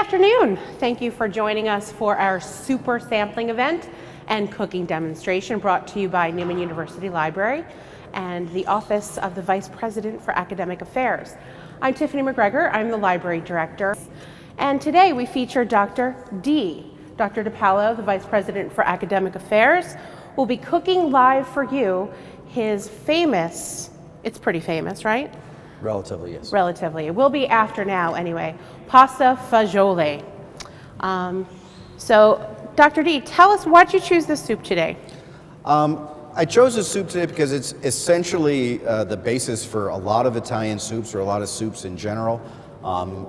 afternoon. Thank you for joining us for our super sampling event and cooking demonstration brought to you by Neumann University Library and the Office of the Vice President for Academic Affairs. I'm Tiffany McGregor, I'm the Library Director, and today we feature Dr. DiPaolo, the Vice President for Academic Affairs, will be cooking live for you his famous, it's pretty famous, right? Relatively, yes. Relatively. It will be after now anyway. Pasta fagioli. So, Dr. D, tell us why'd you choose this soup today? I chose this soup today because it's essentially the basis for a lot of Italian soups, or a lot of soups in general.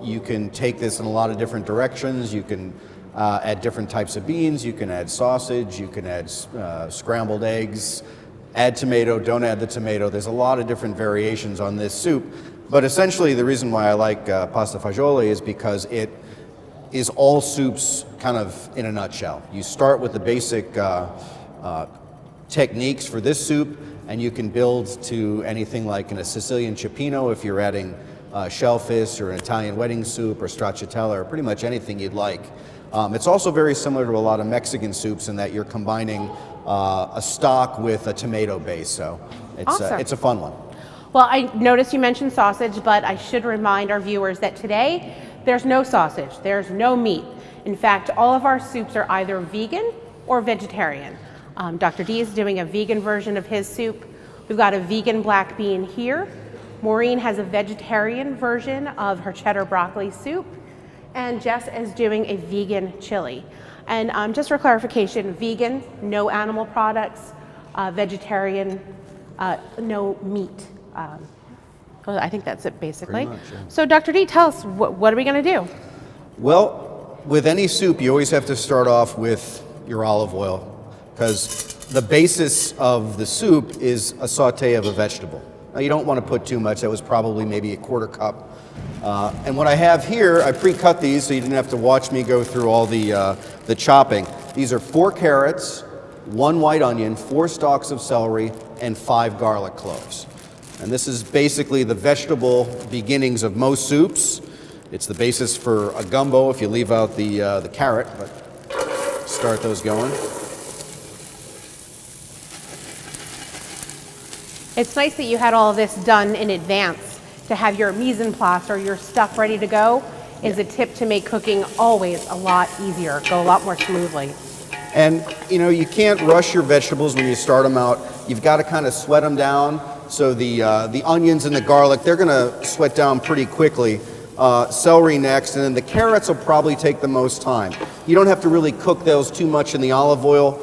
You can take this in a lot of different directions. You can add different types of beans. You can add sausage. You can add scrambled eggs. Add tomato, don't add the tomato. There's a lot of different variations on this soup. But essentially the reason why I like pasta fagioli is because it is all soups kind of in a nutshell. You start with the basic techniques for this soup, and you can build to anything like in a Sicilian cioppino if you're adding shellfish, or an Italian wedding soup, or stracciatella, or pretty much anything you'd like. It's also very similar to a lot of Mexican soups in that you're combining a stock with a tomato base, so it's a fun one. Well, I noticed you mentioned sausage, but I should remind our viewers that today there's no sausage, there's no meat. In fact, all of our soups are either vegan or vegetarian. Dr. D is doing a vegan version of his soup. We've got a vegan black bean here. Maureen has a vegetarian version of her cheddar broccoli soup. And Jess is doing a vegan chili. And just for clarification, vegan, no animal products, vegetarian, no meat. I think that's it basically. Pretty much, yeah. So Dr. D, tell us, what are we gonna do? Well, with any soup, you always have to start off with your olive oil, because the basis of the soup is a saute of a vegetable. Now, you don't want to put too much. That was probably maybe a quarter cup. And what I have here, I pre-cut these so you didn't have to watch me go through all the chopping. These are 4 carrots, 1 white onion, 4 stalks of celery, and 5 garlic cloves. And this is basically the vegetable beginnings of most soups. It's the basis for a gumbo if you leave out the carrot, but start those going. It's nice that you had all of this done in advance. To have your mise en place or your stuff ready to go is a tip to make cooking always a lot easier, go a lot more smoothly. And you know, you can't rush your vegetables when you start them out. You've got to kind of sweat them down. So the onions and the garlic, they're going to sweat down pretty quickly. Celery next, and then the carrots will probably take the most time. You don't have to really cook those too much in the olive oil.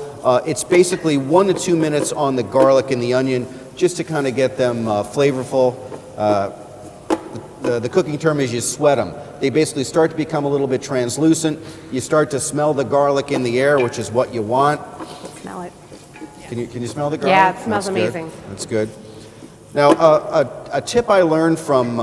It's basically 1 to 2 minutes on the garlic and the onion, just to kind of get them flavorful. The cooking term is you sweat them. They basically start to become a little bit translucent. You start to smell the garlic in the air, which is what you want. Smell it. Can you smell the garlic? Yeah, it smells That's amazing. Good. That's good. Now, a tip I learned from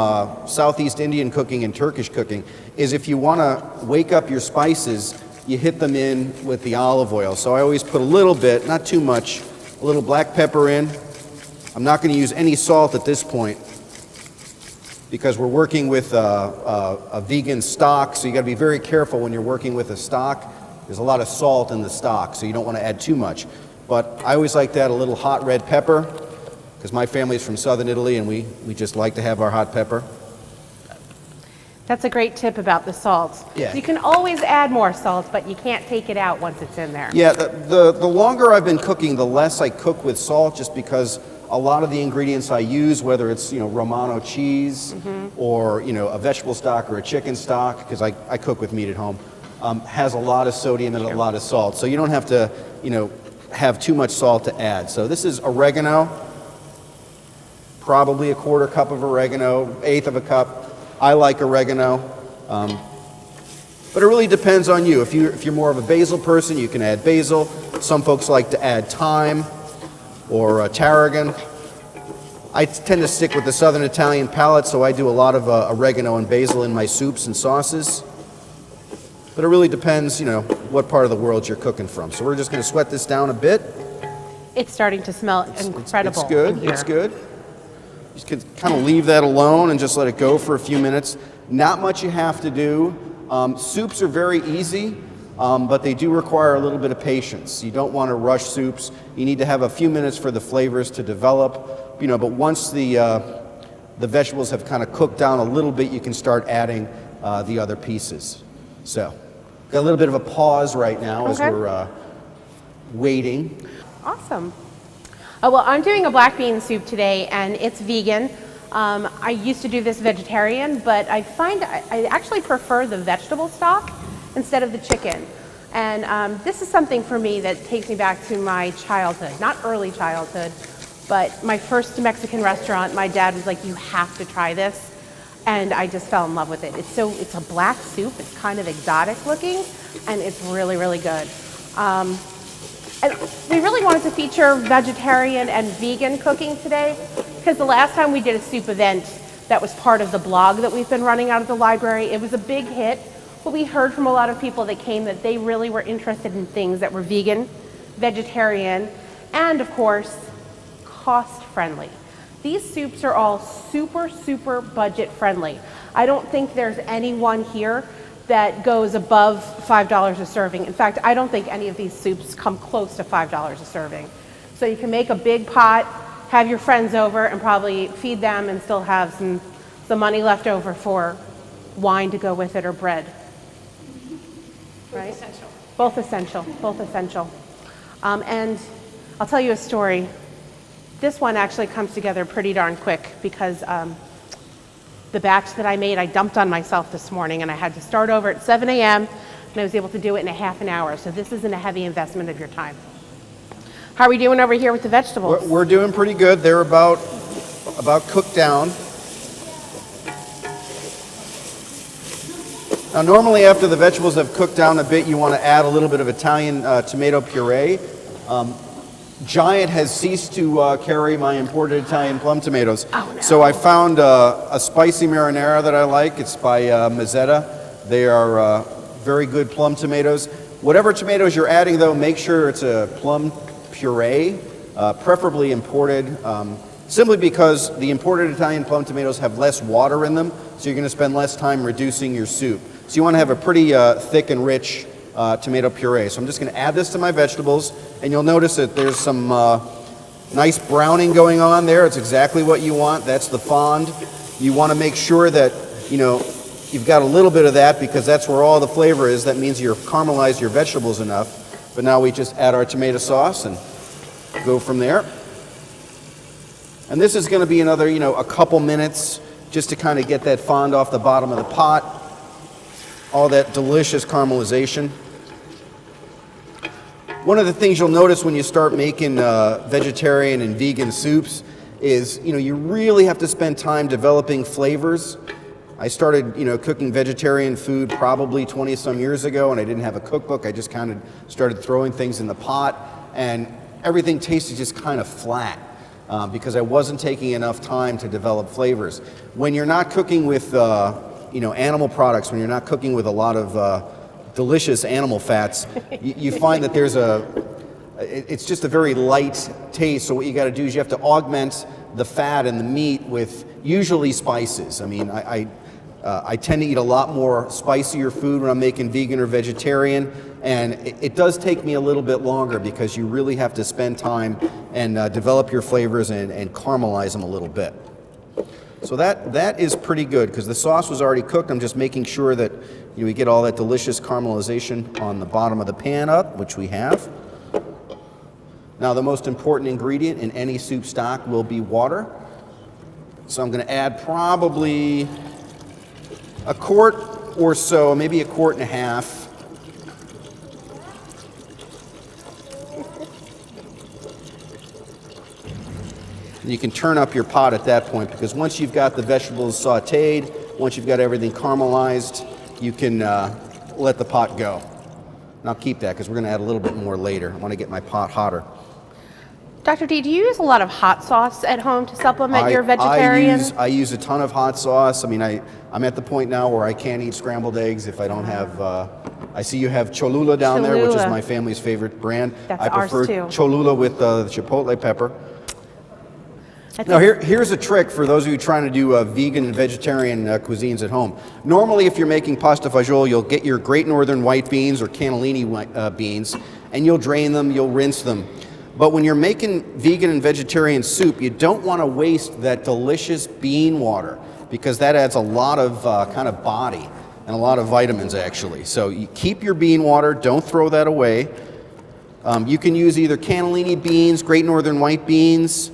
Southeast Indian cooking and Turkish cooking is if you want to wake up your spices, you hit them in with the olive oil. So I always put a little bit, not too much, a little black pepper in. I'm not going to use any salt at this point, because we're working with a vegan stock, so you got to be very careful when you're working with a stock. There's a lot of salt in the stock, so you don't want to add too much. But I always like to add a little hot red pepper, because my family's from southern Italy, and we just like to have our hot pepper. That's a great tip about the salt. Yeah. You can always add more salt, but you can't take it out once it's in there. Yeah, the longer I've been cooking, the less I cook with salt, just because a lot of the ingredients I use, whether it's Romano cheese or a vegetable stock or a chicken stock, because I cook with meat at home, has a lot of sodium and a lot of salt. So you don't have to have too much salt to add. So this is oregano, probably a quarter cup of oregano, 1/8 of a cup. I like oregano, but it really depends on you. If you're more of a basil person, you can add basil. Some folks like to add thyme or tarragon. I tend to stick with the Southern Italian palate, so I do a lot of oregano and basil in my soups and sauces. But it really depends, what part of the world you're cooking from. So we're just going to sweat this down a bit. It's starting to smell incredible. It's good. In here. It's good. You can kind of leave that alone and just let it go for a few minutes. Not much you have to do. Soups are very easy, but they do require a little bit of patience. You don't want to rush soups. You need to have a few minutes for the flavors to develop, but once the vegetables have kind of cooked down a little bit, you can start adding the other pieces. So, got a little bit of a pause right now as we're waiting. Awesome. Well, I'm doing a black bean soup today, and it's vegan. I used to do this vegetarian, but I find I actually prefer the vegetable stock instead of the chicken. And this is something for me that takes me back to my childhood, not early childhood, but my first Mexican restaurant. My dad was like, "You have to try this," and I just fell in love with it. It's a black soup. It's kind of exotic looking, and it's really, really good. And we really wanted to feature vegetarian and vegan cooking today because the last time we did a soup event that was part of the blog that we've been running out of the library, it was a big hit. But we heard from a lot of people that came that they really were interested in things that were vegan, vegetarian, and of course, cost friendly. These soups are all super, super budget friendly. I don't think there's anyone here that goes above $5 a serving. In fact, I don't think any of these soups come close to $5 a serving. So you can make a big pot, have your friends over, and probably feed them and still have some money left over for wine to go with it or bread. Right? Essential. Both essential, both essential. And I'll tell you a story. This one actually comes together pretty darn quick because the batch that I made, I dumped on myself this morning, and I had to start over at 7 a.m., and I was able to do it in a half an hour. So this isn't a heavy investment of your time. How are we doing over here with the vegetables? We're doing pretty good. They're about cooked down. Now, normally after the vegetables have cooked down a bit, you want to add a little bit of Italian tomato puree. Giant has ceased to carry my imported Italian plum tomatoes. Oh, no. So I found a spicy marinara that I like. It's by Mazzetta. They are very good plum tomatoes. Whatever tomatoes you're adding, though, make sure it's a plum puree, preferably imported, simply because the imported Italian plum tomatoes have less water in them, so you're going to spend less time reducing your soup. So you want to have a pretty thick and rich tomato puree. So I'm just going to add this to my vegetables, and you'll notice that there's some nice browning going on there. It's exactly what you want. That's the fond. You want to make sure that, you've got a little bit of that because that's where all the flavor is. That means you've caramelized your vegetables enough. But now we just add our tomato sauce and go from there. And this is going to be another, a couple minutes just to kind of get that fond off the bottom of the pot. All that delicious caramelization. One of the things you'll notice when you start making vegetarian and vegan soups is, you really have to spend time developing flavors. I started, cooking vegetarian food probably 20-some years ago, and I didn't have a cookbook. I just kind of started throwing things in the pot, and everything tasted just kind of flat because I wasn't taking enough time to develop flavors. When you're not cooking with, animal products, when you're not cooking with a lot of delicious animal fats, you find that it's just a very light taste. So what you got to do is you have to augment the fat and the meat with usually spices. I mean, I tend to eat a lot more spicier food when I'm making vegan or vegetarian, and it does take me a little bit longer because you really have to spend time and develop your flavors and caramelize them a little bit. So that is pretty good because the sauce was already cooked. I'm just making sure that we get all that delicious caramelization on the bottom of the pan up, which we have. Now the most important ingredient in any soup stock will be water. So I'm going to add probably a quart or so, maybe a quart and a half. And you can turn up your pot at that point because once you've got the vegetables sauteed, once you've got everything caramelized, you can let the pot go. And I'll keep that because we're going to add a little bit more later. I want to get my pot hotter. Dr. D, do you use a lot of hot sauce at home to supplement your vegetarian? I use a ton of hot sauce. I mean, I'm at the point now where I can't eat scrambled eggs if I don't have, I see you have Cholula down there, which is my family's favorite brand. That's I prefer ours too. Cholula with the chipotle pepper. Now here's a trick for those of you trying to do vegan and vegetarian cuisines at home. Normally if you're making pasta fagioli, you'll get your Great Northern white beans or cannellini beans, and you'll drain them, you'll rinse them. But when you're making vegan and vegetarian soup, you don't want to waste that delicious bean water, because that adds a lot of kind of body and a lot of vitamins actually. So you keep your bean water, don't throw that away. You can use either cannellini beans, Great Northern white beans,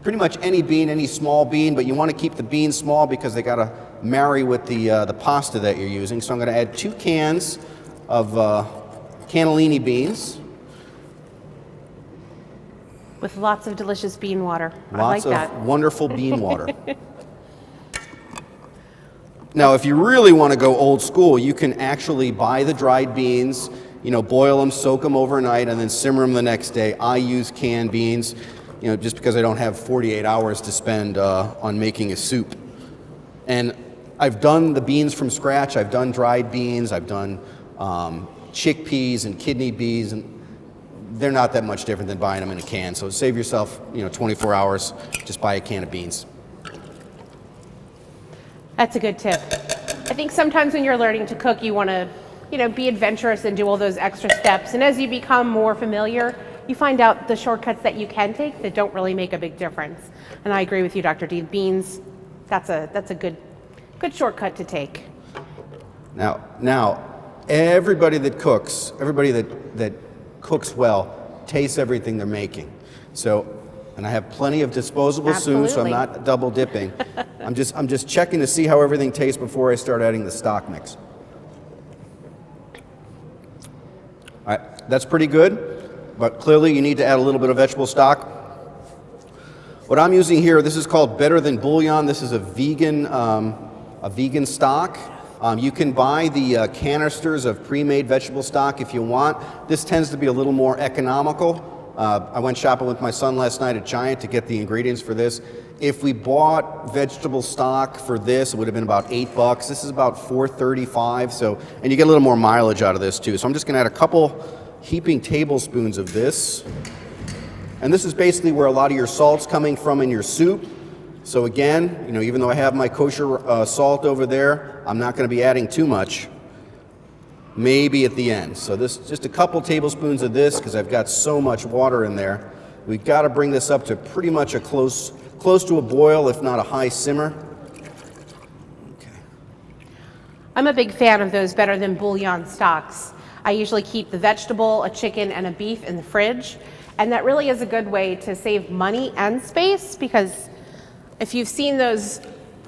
pretty much any bean, any small bean, but you want to keep the beans small because they got to marry with the pasta that you're using. So I'm going to add 2 cans of cannellini beans. With lots of delicious bean water. Lots I like that. of wonderful bean water. Now, if you really want to go old school, you can actually buy the dried beans, boil them, soak them overnight, and then simmer them the next day. I use canned beans, just because I don't have 48 hours to spend on making a soup. And I've done the beans from scratch. I've done dried beans. I've done chickpeas and kidney beans, and they're not that much different than buying them in a can. So save yourself, 24 hours. Just buy a can of beans. That's a good tip. I think sometimes when you're learning to cook, you want to, be adventurous and do all those extra steps. And as you become more familiar, you find out the shortcuts that you can take that don't really make a big difference. And I agree with you, Dr. D. Beans, that's a good shortcut to take. Now, everybody that cooks, that cooks well, tastes everything they're making. So, and I have plenty of disposable soup, so I'm not double dipping. I'm just checking to see how everything tastes before I start adding the stock mix. All right, that's pretty good, but clearly you need to add a little bit of vegetable stock. What I'm using here, this is called Better Than Bouillon. This is a vegan stock. You can buy the canisters of pre-made vegetable stock if you want. This tends to be a little more economical. I went shopping with my son last night at Giant to get the ingredients for this. If we bought vegetable stock for this, it would have been about $8. This is about $4.35. So, and you get a little more mileage out of this too. So I'm just going to add a couple heaping tablespoons of this. And this is basically where a lot of your salt's coming from in your soup. So again, even though I have my kosher salt over there, I'm not going to be adding too much. Maybe at the end. So this, just a couple tablespoons of this, because I've got so much water in there. We've got to bring this up to pretty much a close to a boil, if not a high simmer. Okay. I'm a big fan of those Better Than Bouillon stocks. I usually keep the vegetable, a chicken, and a beef in the fridge. And that really is a good way to save money and space, because if you've seen those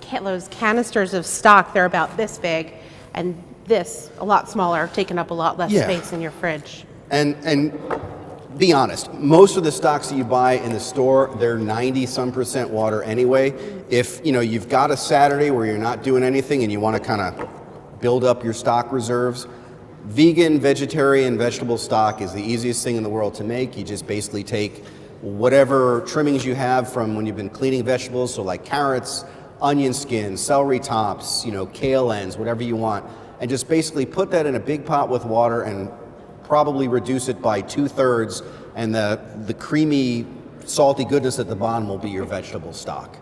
canisters of stock, they're about this big, and this a lot smaller, taking up a lot less space in your fridge. And be honest, most of the stocks that you buy in the store, they're 90-some% water anyway. If you've got a Saturday where you're not doing anything and you want to kind of build up your stock reserves, vegan, vegetarian, vegetable stock is the easiest thing in the world to make. You just basically take whatever trimmings you have from when you've been cleaning vegetables, so like carrots, onion skins, celery tops, kale ends, whatever you want, and just basically put that in a big pot with water and probably reduce it by 2/3, and the creamy, salty goodness at the bottom will be your vegetable stock.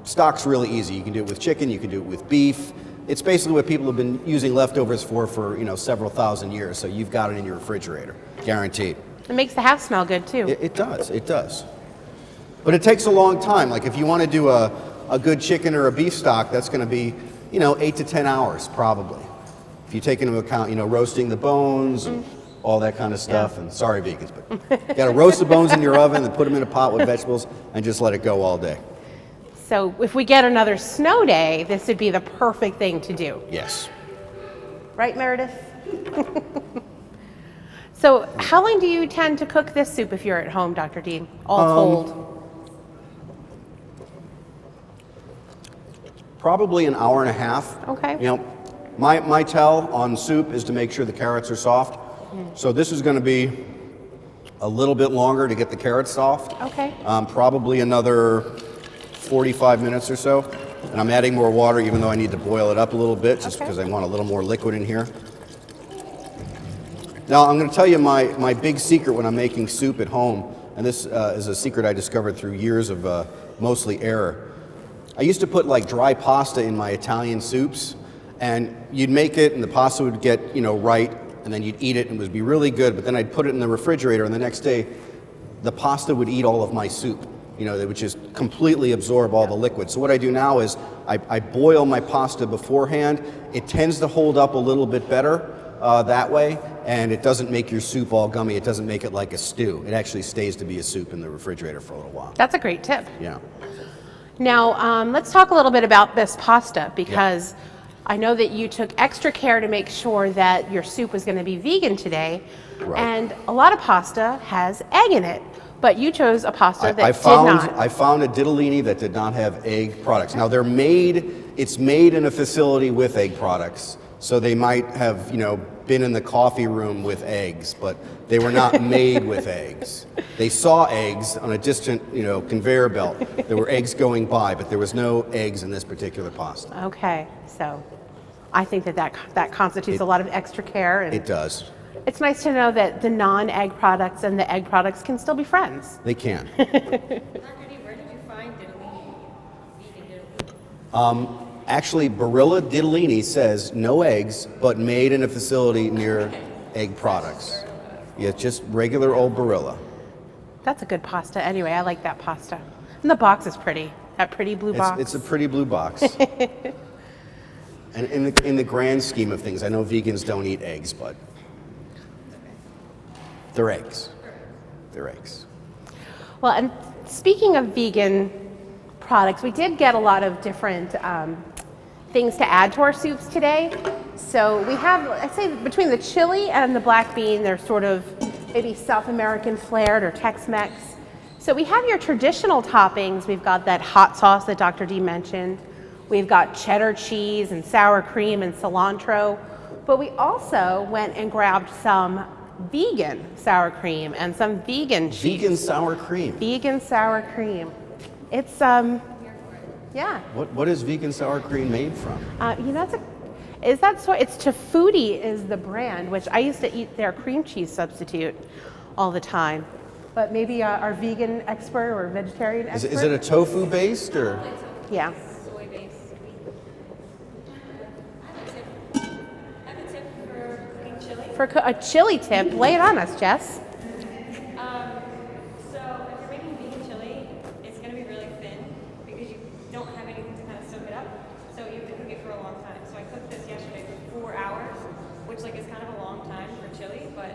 Stock's really easy. You can do it with chicken, you can do it with beef. It's basically what people have been using leftovers for several thousand years, so you've got it in your refrigerator, guaranteed. It makes the house smell good too. It does. But it takes a long time. Like if you want to do a good chicken or a beef stock, that's going to be 8 to 10 hours probably. If you take into account, roasting the bones and all that kind of stuff. Yeah. And sorry, vegans, but you got to roast the bones in your oven and put them in a pot with vegetables and just let it go all day. So if we get another snow day, this would be the perfect thing to do. Yes. Right, Meredith? So how long do you tend to cook this soup if you're at home, Dr. Dean, all told? Probably an hour and a half. Okay. My tell on soup is to make sure the carrots are soft. So this is going to be a little bit longer to get the carrots soft. Okay. Probably another 45 minutes or so. And I'm adding more water even though I need to boil it up a little bit just because I want a little more liquid in here. Now I'm going to tell you my big secret when I'm making soup at home. and this is a secret I discovered through years of mostly error. I used to put like dry pasta in my Italian soups, and you'd make it and the pasta would get, right, and then you'd eat it and it would be really good, but then I'd put it in the refrigerator and the next day the pasta would eat all of my soup. They would just completely absorb all the liquid. So what I do now is I boil my pasta beforehand. It tends to hold up a little bit better that way, and it doesn't make your soup all gummy. It doesn't make it like a stew. It actually stays to be a soup in the refrigerator for a little while. That's a great tip. Yeah. Now, let's talk a little bit about this pasta, because I know that you took extra care to make sure that your soup was going to be vegan today. Right. And a lot of pasta has egg in it, but you chose a pasta that did not. I found a ditalini that did not have egg products. Now it's made in a facility with egg products, so they might have, been in the coffee room with eggs, but they were not made with eggs. They saw eggs on a distant, conveyor belt. There were eggs going by, but there was no eggs in this particular pasta. Okay, so I think that constitutes a lot of extra care. And it does. it's nice to know that the non-egg products and the egg products can still be friends. They can. Dr. D, where did you find ditalini, vegan ditalini? Actually, Barilla Ditalini says no eggs, but made in a facility near egg products. Yeah, just regular old Barilla. That's a good pasta anyway. I like that pasta. And the box is pretty. That pretty blue box. It's a pretty blue box. And in the grand scheme of things, I know vegans don't eat eggs, but they're eggs. They're eggs. Well, and speaking of vegan products, we did get a lot of different things to add to our soups today. So we have, I'd say between the chili and the black bean, they're sort of maybe South American flared or Tex-Mex. So we have your traditional toppings. We've got that hot sauce that Dr. D mentioned. We've got cheddar cheese and sour cream and cilantro. But we also went and grabbed some vegan sour cream and some vegan cheese. Vegan sour cream. Vegan sour cream. It's, yeah. What is vegan sour cream made from? It's Tafudi is the brand, which I used to eat their cream cheese substitute all the time. But maybe our vegan expert or vegetarian expert. Is it a tofu based or? Yeah. Soy based. I have a tip for cooking chili. For a chili tip, lay it on us, Jess. So if you're making vegan chili, it's going to be really thin because you don't have anything to kind of soak it up. So you have to cook it for a long time. So I cooked this yesterday for 4 hours, which is kind of a long time for chili, but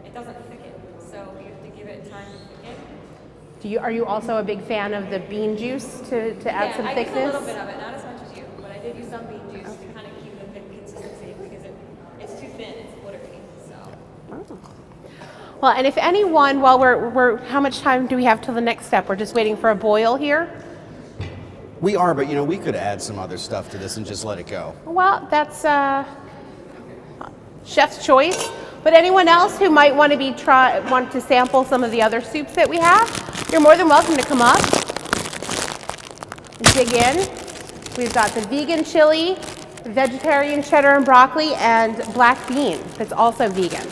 it doesn't thicken. So you have to give it time to thicken. Are you also a big fan of the bean juice to add some I thickness? used a little bit of it, not as much as you, but I did use some bean juice to kind of keep the thick consistency because it's too thin, it's glittery. So. Well, and if anyone, while we're how much time do we have till the next step? We're just waiting for a boil here. We are, but we could add some other stuff to this and just let it go. Well, that's chef's choice. But anyone else who might want to sample some of the other soups that we have, you're more than welcome to come up and dig in. We've got the vegan chili, vegetarian cheddar and broccoli, and black bean that's also vegan.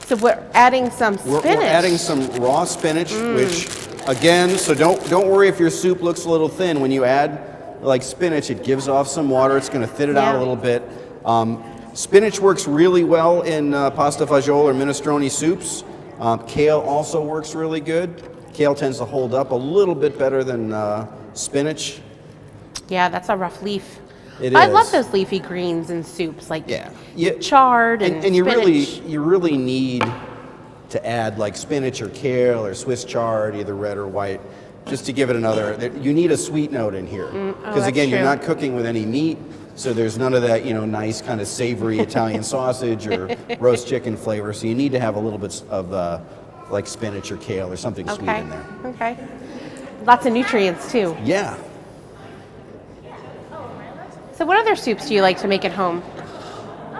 So we're adding some spinach. We're adding some raw spinach, which again, so don't worry if your soup looks a little thin. When you add like spinach, it gives off some water. It's going to thin it out a little bit. Spinach works really well in pasta fagioli or minestrone soups. Kale also works really good. Kale tends to hold up a little bit better than spinach. Yeah, that's a rough leaf. I love those leafy greens in soups, like Yeah, chard and you spinach. really need to add like spinach or kale or Swiss chard, either red or white, just to give it another. You need a sweet note in here because again, you're not cooking with any meat. So there's none of that, nice kind of savory Italian sausage or roast chicken flavor. So you need to have a little bit of like spinach or kale or something sweet in there. Okay. Lots of nutrients too. Yeah. So what other soups do you like to make at home?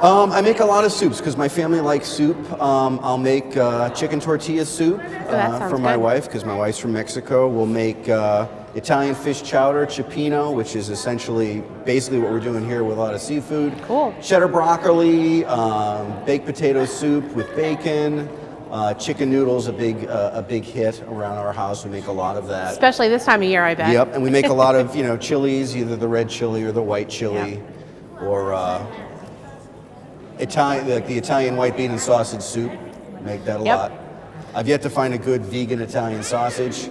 I make a lot of soups because my family likes soup. I'll make chicken tortilla soup for my wife because my wife's from Mexico. We'll make Italian fish chowder, cioppino, which is essentially basically what we're doing here with a lot of seafood. Cool. Cheddar broccoli, baked potato soup with bacon. Chicken noodles, a big hit around our house. We make a lot of that. Especially this time of year, I bet. Yep, and we make a lot of chilies, either the red chili or the white chili, or Italian, like the Italian white bean and sausage soup. Make that a lot. I've yet to find a good vegan Italian sausage.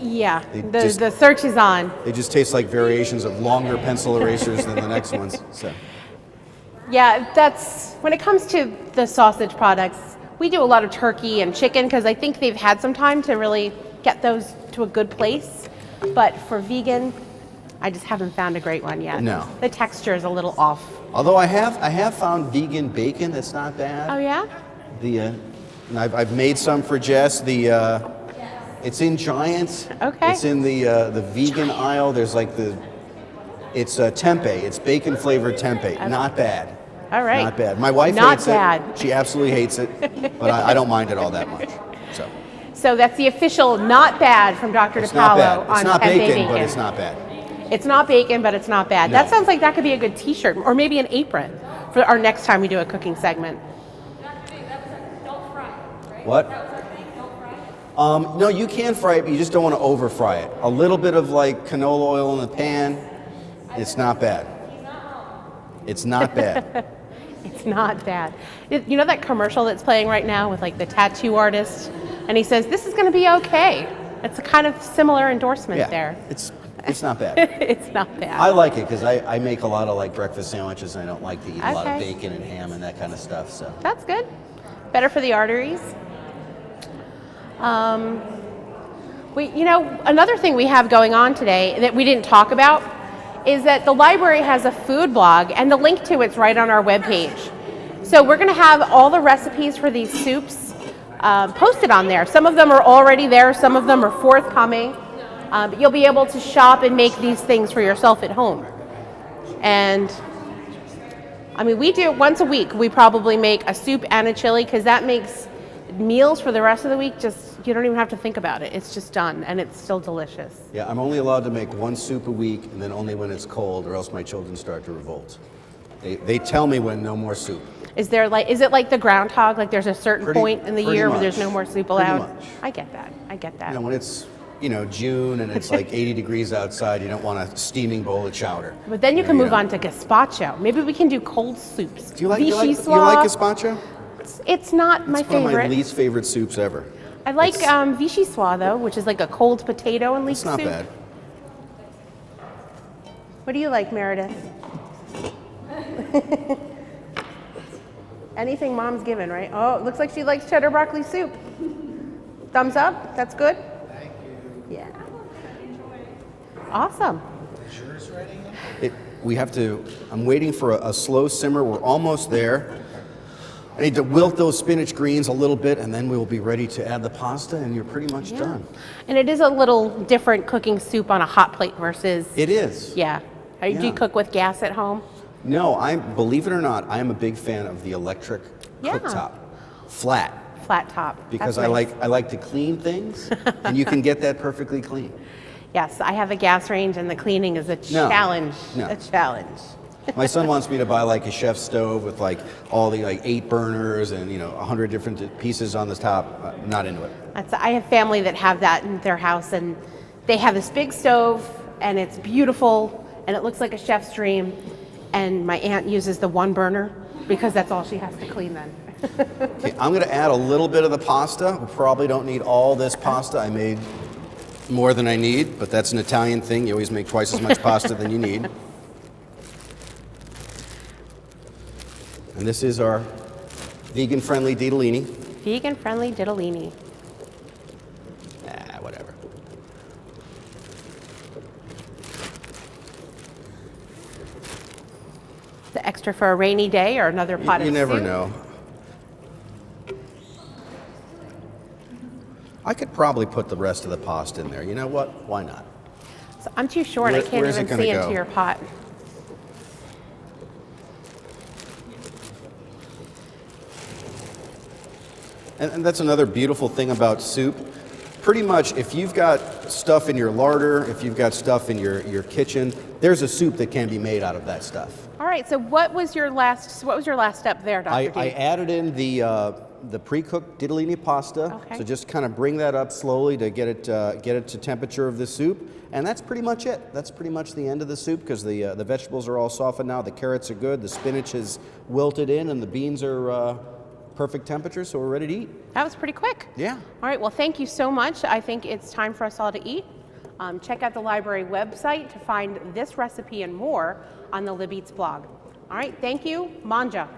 Yeah, the search is on. They just taste like variations of longer pencil erasers than the next ones. So. Yeah, that's when it comes to the sausage products. We do a lot of turkey and chicken because I think they've had some time to really get those to a good place. But for vegan, I just haven't found a great one yet. No. The texture is a little off. Although I have found vegan bacon that's not bad. Oh yeah? And I've made some for Jess. It's in Giant. Okay. It's in the vegan aisle. There's like it's tempeh. It's bacon flavored tempeh. Okay. Not bad. All right. Not bad. My wife Not hates bad. it. She absolutely hates it, but I don't mind it all that much. So that's the official not bad from Dr. It's not bad. DiPaolo It's on not tempeh bacon, but it's not bad. It's not bacon, but it's not bad. No. That sounds like that could be a good T-shirt or maybe an apron for our next time we do a cooking segment. Don't fry, right? What? That was our thing, don't fry. No, you can fry it, but you just don't want to over fry it. A little bit of like canola oil in the pan. It's not bad. It's not bad. It's not bad. You know that commercial that's playing right now with like the tattoo artist, and he says this is going to be okay. It's a kind of similar endorsement there. It's not bad. It's not bad. I like it because I make a lot of like breakfast sandwiches, and I don't like to eat a lot of Okay. bacon and ham and that kind of stuff. So That's good. Better for the arteries. Another thing we have going on today that we didn't talk about is that the library has a food blog, and the link to it's right on our webpage. So we're going to have all the recipes for these soups posted on there. Some of them are already there. Some of them are forthcoming. But you'll be able to shop and make these things for yourself at home. And I mean, we do it once a week. We probably make a soup and a chili because that makes meals for the rest of the week you don't even have to think about it. It's just done, and it's still delicious. yeah, I'm only allowed to make one soup a week, and then only when it's cold, or else my children start to revolt. They tell me when no more soup. Is it like the groundhog? Like there's a certain point in the pretty year where much. there's no more soup Pretty allowed? much. I get that. When it's June and it's like 80 degrees outside, you don't want a steaming bowl of chowder. But then you can move on to gazpacho. Maybe we can do cold soups. Do you like Vichyssoise. gazpacho? It's not my It's one of my favorite. least favorite soups ever. I like vichyssoise though, which is like a cold potato and leek It's not soup. bad. What do you like, Meredith? Anything mom's given, right? Oh, it looks like she likes cheddar broccoli soup. Thumbs up? That's good? Thank you. Yeah. Awesome. Is yours ready? I'm waiting for a slow simmer. We're almost there. I need to wilt those spinach greens a little bit, and then we'll be ready to add the pasta, and you're pretty much done. And it is a little different cooking soup on a hot plate versus... It is. Yeah. Do you cook with gas at home? No, believe it or not, I am a big fan of the electric cooktop. Flat. Flat top. Because That's nice. I like to clean things, and you can get that perfectly clean. Yes, I have a gas range, and the cleaning is a challenge. No. A challenge. My son wants me to buy like a chef stove with like all the 8 burners and 100 different pieces on the top. Not into it. I have family that have that in their house, and they have this big stove, and it's beautiful, and it looks like a chef's dream. And my aunt uses the 1 burner because that's all she has to clean then. Okay, I'm going to add a little bit of the pasta. We probably don't need all this pasta. I made more than I need, but that's an Italian thing. You always make twice as much pasta than you need. And this is our vegan-friendly ditalini. Vegan-friendly ditalini. Whatever. The extra for a rainy day or another pot of You never soup. know. I could probably put the rest of the pasta in there. You know what? Why not? So I'm too short. I can't where's it even gonna see go? into your pot. And that's another beautiful thing about soup. Pretty much, if you've got stuff in your larder, if you've got stuff in your kitchen, there's a soup that can be made out of that stuff. All right. So what was your last step there, Dr. D? I added in the the pre-cooked ditalini pasta. Okay. So just kind of bring that up slowly to get it to temperature of the soup. And that's pretty much it. That's pretty much the end of the soup because the vegetables are all softened now. The carrots are good. The spinach is wilted in, and the beans are perfect temperature. So we're ready to eat. That was pretty quick. Yeah. All right, well, thank you so much. I think it's time for us all to eat. Check out the library website to find this recipe and more on the Lib Eats blog. All right, thank you. Manja.